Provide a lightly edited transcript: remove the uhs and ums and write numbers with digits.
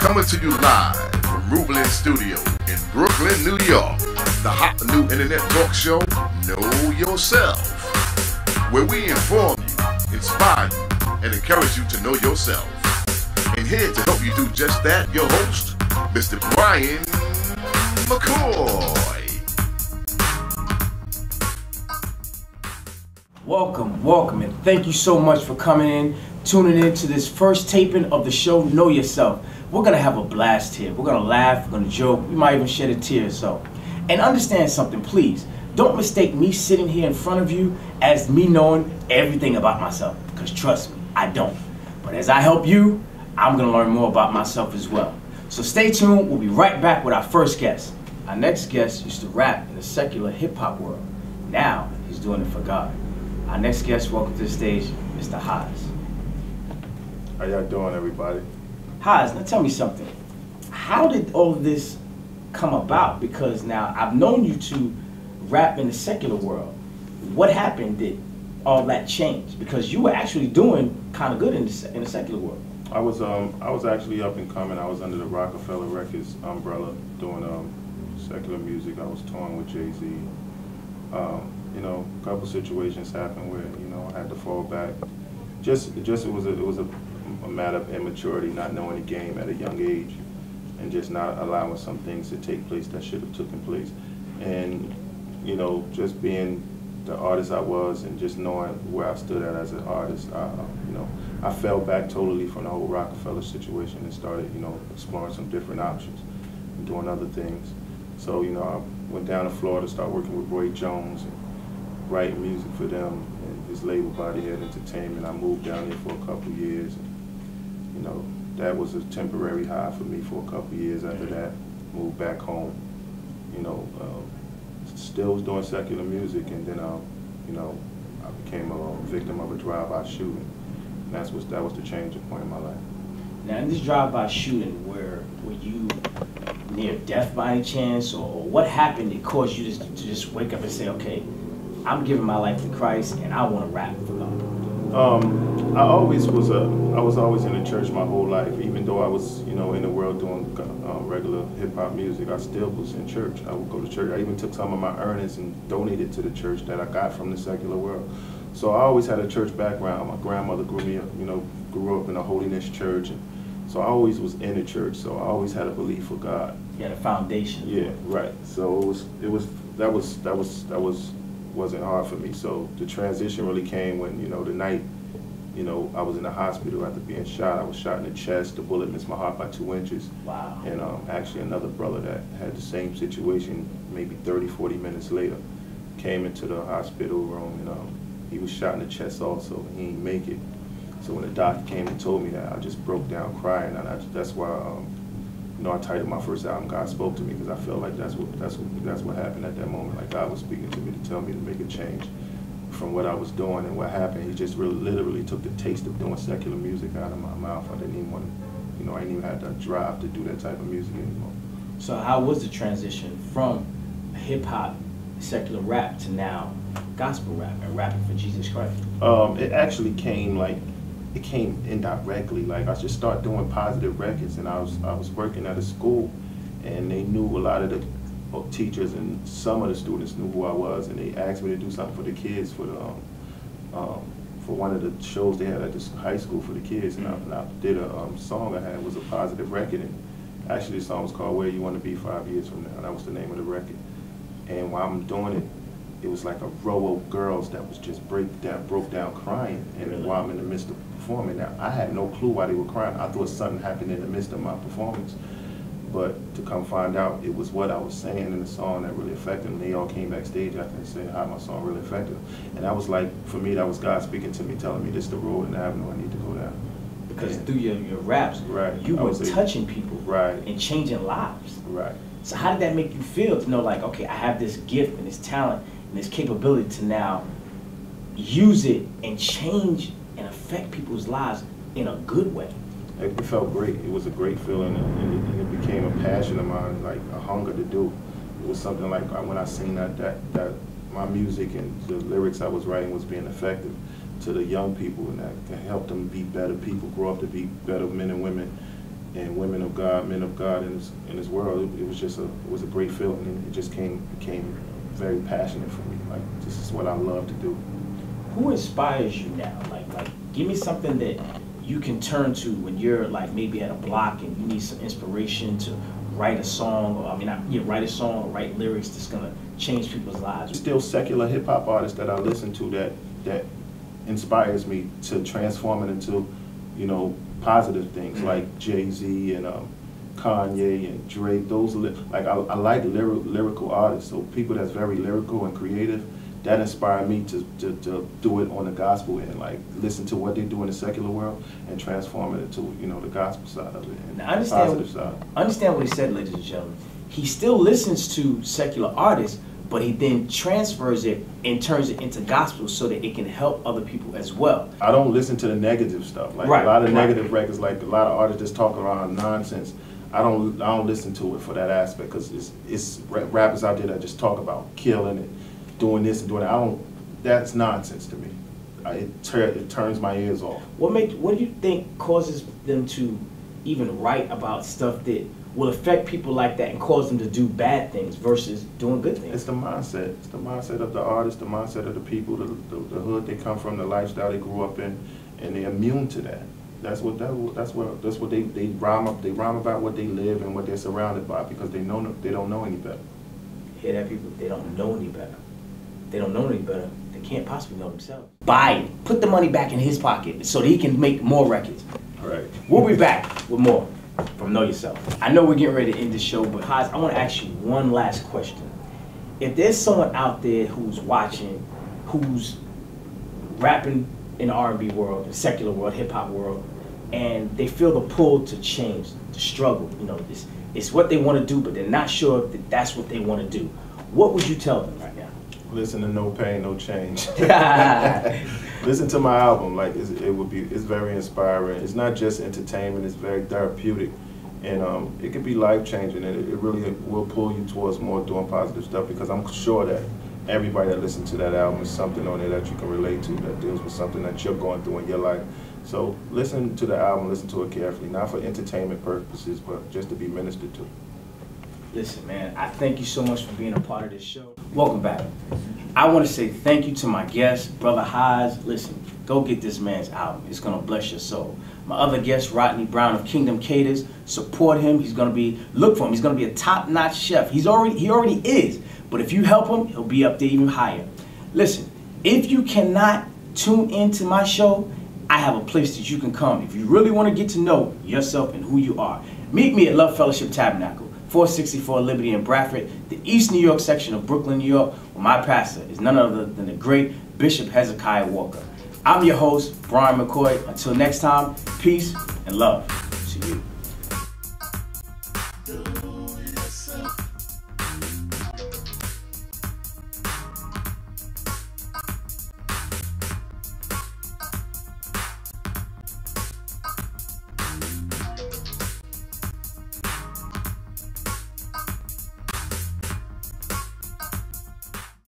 Coming to you live from Rublin Studio in Brooklyn, New York. The hot new internet talk show, Know Yourself, where we inform you, inspire you, and encourage you to know yourself. And here to help you do just that, your host, Mr. Brian McCoy. Welcome, and thank you so much for coming in, tuning in to this first taping of the show, Know Yourself. We're going to have a blast here. We're going to laugh, we're going to joke, we might even shed a tear or so. And understand something, please. Don't mistake me sitting here in front of you as me knowing everything about myself, because trust me, I don't. But as I help you, I'm going to learn more about myself as well. So stay tuned, we'll be right back with our first guest. Our next guest used to rap in the secular hip-hop world. Now, he's doing it for God. Our next guest, welcome to the stage, Mr. Haas. How y'all doing, everybody? Haas, now tell me something. How did all of this come about? Because now, I've known you to rap in the secular world. What happened did all that change? Because you were actually doing kind of good in the secular world. I was actually up and coming. I was under the Rockefeller Records umbrella doing secular music. I was touring with Jay-Z. You know, a couple situations happened where, you know, I had to fall back. It was a matter of immaturity, not knowing the game at a young age, and just not allowing some things to take place that should have taken place. And, you know, just being the artist I was and just knowing where I stood at as an artist, you know, I fell back totally from the whole Rockefeller situation and started, you know, exploring some different options and doing other things. So, you know, I went down to Florida, started working with Roy Jones and writing music for them and his label, Bodyhead Entertainment. I moved down there for a couple years. And, you know, that was a temporary high for me for a couple years. After that, moved back home. You know, still was doing secular music, and then, you know, I became a victim of a drive-by shooting. And that was the changing point in my life. Now, in this drive-by shooting, were you near death by any chance, or what happened that caused you to just wake up and say, okay, I'm giving my life to Christ and I want to rap for God? I was always in the church my whole life. Even though I was, you know, in the world doing regular hip-hop music, I still was in church. I would go to church. I even took some of my earnings and donated to the church that I got from the secular world. So I always had a church background. My grandmother grew up in a holiness church, and so I always was in the church. So I always had a belief for God. You had a foundation. Yeah, right. So that wasn't hard for me. So the transition really came when, you know, the night, you know, I was in the hospital after being shot. I was shot in the chest. The bullet missed my heart by 2 inches. Wow. And actually another brother that had the same situation, maybe 30, 40 minutes later, came into the hospital room, and he was shot in the chest also, and he didn't make it. So when the doctor came and told me that, I just broke down crying, and that's why, you know, I titled my first album, God Spoke to Me, because I felt like that's what happened at that moment. Like God was speaking to me to tell me to make a change from what I was doing, and what happened, he just really literally took the taste of doing secular music out of my mouth. I didn't even want to, you know, I didn't even have that drive to do that type of music anymore. So how was the transition from hip-hop, secular rap, to now gospel rap and rapping for Jesus Christ? It actually came indirectly. Like I just started doing positive records, and I was working at a school, and they knew a lot of the teachers, and some of the students knew who I was, and they asked me to do something for the kids for one of the shows they had at this high school for the kids, and I did a song I had was a positive record, and actually the song was called Where You Want to Be 5 Years From Now, and that was the name of the record. And while I'm doing it, it was like a row of girls that was just broke down crying, and while I'm in the midst of performing, now I had no clue why they were crying. I thought something happened in the midst of my performance, but to come find out, it was what I was saying in the song that really affected them. They all came backstage after and said how my song really affected them, and that was like, for me, that was God speaking to me, telling me this is the road and the avenue I need to go down. Because through your raps, right, you were touching people, right, and changing lives. Right. So how did that make you feel to know, like, okay, I have this gift and this talent and this capability to now use it and change and affect people's lives in a good way? It felt great. It was a great feeling, and it became a passion of mine, like a hunger to do. It was something like when I seen that my music and the lyrics I was writing was being effective to the young people, and that can help them be better people, grow up to be better men and women. and women of God, men of God in this world. It was just it was a great feeling, and it just became very passionate for me. Like, this is what I love to do. Who inspires you now? Like give me something that you can turn to when you're like maybe at a block and you need some inspiration to write a song, or write a song or write lyrics that's gonna change people's lives. Still secular hip hop artists that I listen to that inspires me to transform it into, you know, positive things, like Jay-Z and Kanye and Drake. Those like I like lyrical artists, so people that's very lyrical and creative. That inspired me to do it on the gospel end, like listen to what they do in the secular world and transform it into, you know, the gospel side of it and now, the positive side. Understand what he said, ladies and gentlemen. He still listens to secular artists, but he then transfers it and turns it into gospel so that it can help other people as well. I don't listen to the negative stuff, like a lot of negative records, like a lot of artists just talk around nonsense. I don't listen to it for that aspect, because it's rappers out there that just talk about killing it, doing this and doing that. That's nonsense to me. It turns my ears off. What do you think causes them to even write about stuff that will affect people like that and cause them to do bad things versus doing good things? It's the mindset. It's the mindset of the artist, the mindset of the people, the hood they come from, the lifestyle they grew up in, and they're immune to that. That's what they rhyme about what they live and what they're surrounded by, because they don't know any better. Hear that, people? They don't know any better. They don't know any better. They can't possibly know themselves. Buy it. Put the money back in his pocket so that he can make more records. All right. We'll be back with more from Know Yourself. I know we're getting ready to end the show, but Haas, I want to ask you one last question. If there's someone out there who's watching, who's rapping in the R&B world, the secular world, hip-hop world, and they feel the pull to change, to struggle, you know, it's what they want to do, but they're not sure that that's what they want to do, what would you tell them right now? Listen to No Pain, No Change. Listen to my album. Like, it's very inspiring. It's not just entertainment. It's very therapeutic, and it can be life changing. And it really will pull you towards more doing positive stuff, because I'm sure that everybody that listens to that album is something on there that you can relate to, that deals with something that you're going through in your life. So listen to the album. Listen to it carefully, not for entertainment purposes, but just to be ministered to. Listen, man, I thank you so much for being a part of this show. Welcome back. I want to say thank you to my guest, Brother Haas. Listen, go get this man's album. It's going to bless your soul. My other guest, Rodney Brown of Kingdom Caters. Support him. Look for him. He's going to be a top-notch chef. He already is. But if you help him, he'll be up there even higher. Listen, if you cannot tune into my show, I have a place that you can come if you really want to get to know yourself and who you are. Meet me at Love Fellowship Tabernacle, 464 Liberty in Bradford, the East New York section of Brooklyn, New York, where my pastor is none other than the great Bishop Hezekiah Walker. I'm your host, Brian McCoy. Until next time, peace and love to you.